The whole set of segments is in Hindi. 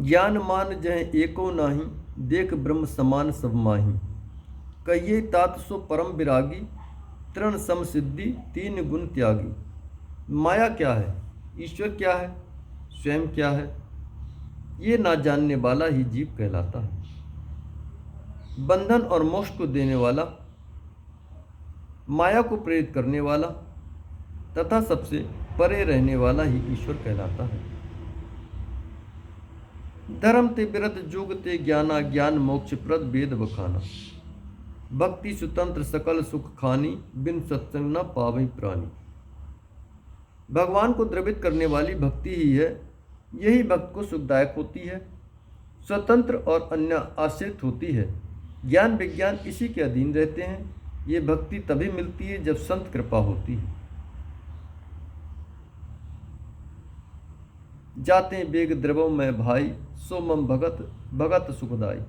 ज्ञान मान जह एको नाही, देख ब्रह्म समान सब माही। कहिए तात सो परम विरागी, तृण सम सिद्धि तीन गुण त्यागी। माया क्या है, ईश्वर क्या है, स्वयं क्या है, ये ना जानने वाला ही जीव कहलाता है। बंधन और मोक्ष को देने वाला, माया को प्रेरित करने वाला तथा सबसे परे रहने वाला ही ईश्वर कहलाता है। धर्म ते विरत जोग ते ज्ञाना, ज्ञान मोक्ष प्रद वेद बखाना। भक्ति स्वतंत्र सकल सुख खानी, बिन सत्संग न पावई प्राणी। भगवान को द्रवित करने वाली भक्ति ही है, यही भक्त को सुखदायक होती है, स्वतंत्र और अन्य आश्रित होती है। ज्ञान विज्ञान इसी के अधीन रहते हैं। ये भक्ति तभी मिलती है जब संत कृपा होती है। जाते बेग द्रवों में भाई, सो मम भगत भगत सुखदाई।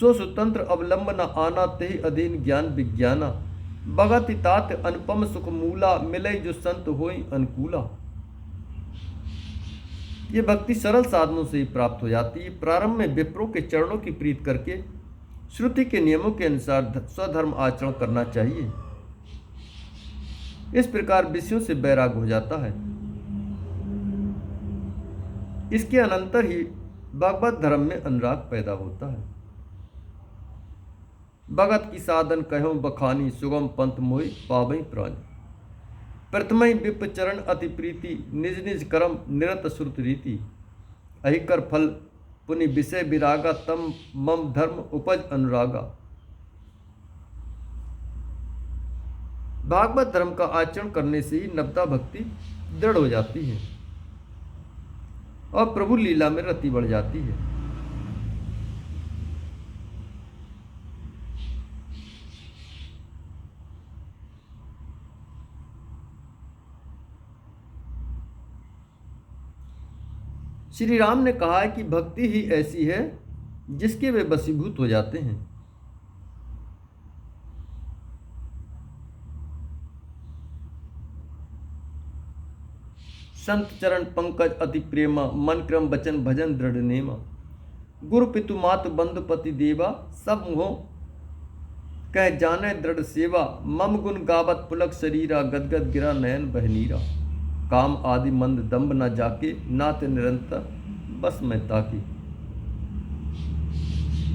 सो स्वतंत्र अवलंब न आना, तेहि अधीन ज्ञान विज्ञाना। भगति तात अनुपम सुख मूला, मिले जो संत होई अनुकूला। ये भक्ति सरल साधनों से ही प्राप्त हो जाती है। प्रारंभ में विप्रों के चरणों की प्रीत करके श्रुति के नियमों के अनुसार स्वधर्म आचरण करना चाहिए। इस प्रकार विषयों से बैराग हो जाता है। इसके अनंतर ही भगवत धर्म में अनुराग पैदा होता है। भगत की साधन कहो बखानी, सुगम पंथ मोहि पावई प्राणी। प्रथमई विप चरण अति प्रीति, निज निज कर्म निरत श्रुत रीति। अहिकर फल पुनि विषय विरागा, तम मम धर्म उपज अनुरागा। भागवत धर्म का आचरण करने से ही नवता भक्ति दृढ़ हो जाती है और प्रभु लीला में रति बढ़ जाती है। श्री राम ने कहा है कि भक्ति ही ऐसी है जिसके वे वशीभूत हो जाते हैं। संत चरण पंकज अति प्रेमा, मन क्रम वचन भजन दृढ़ नेमा। गुरु पितु मात बंधु पति देवा, सब मोह कह जाने दृढ़ सेवा। मम गुण गावत पुलक शरीरा, गदगद गिरा नयन बहनीरा। काम आदि मंद दम्भ न जाके, नाते निरंतर बस में ताकी।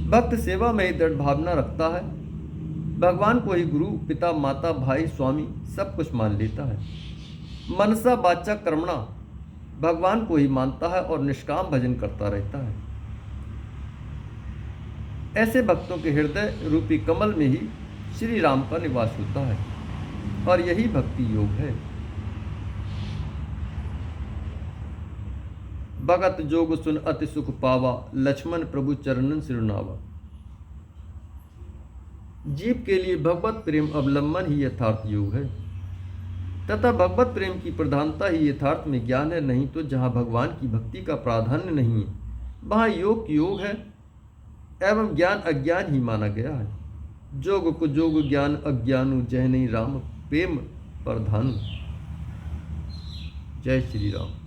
भक्त सेवा में ही दृढ़ भावना रखता है। भगवान को ही गुरु पिता माता भाई स्वामी सब कुछ मान लेता है। मनसा वाचा कर्मणा भगवान को ही मानता है और निष्काम भजन करता रहता है। ऐसे भक्तों के हृदय रूपी कमल में ही श्री राम का निवास होता है और यही भक्ति योग है। भगत जोग सुन अति सुख पावा, लक्ष्मण प्रभु चरणन सिरुनावा। जीव के लिए भगवत प्रेम अवलंबन ही यथार्थ योग है तथा भगवत प्रेम की प्रधानता ही यथार्थ में ज्ञान है। नहीं तो जहाँ भगवान की भक्ति का प्राधान्य नहीं है वहाँ योग योग है एवं ज्ञान अज्ञान ही माना गया है। जोग को जोग ज्ञान अज्ञानु, जय नहीं राम प्रेम प्रधान। जय श्री राम।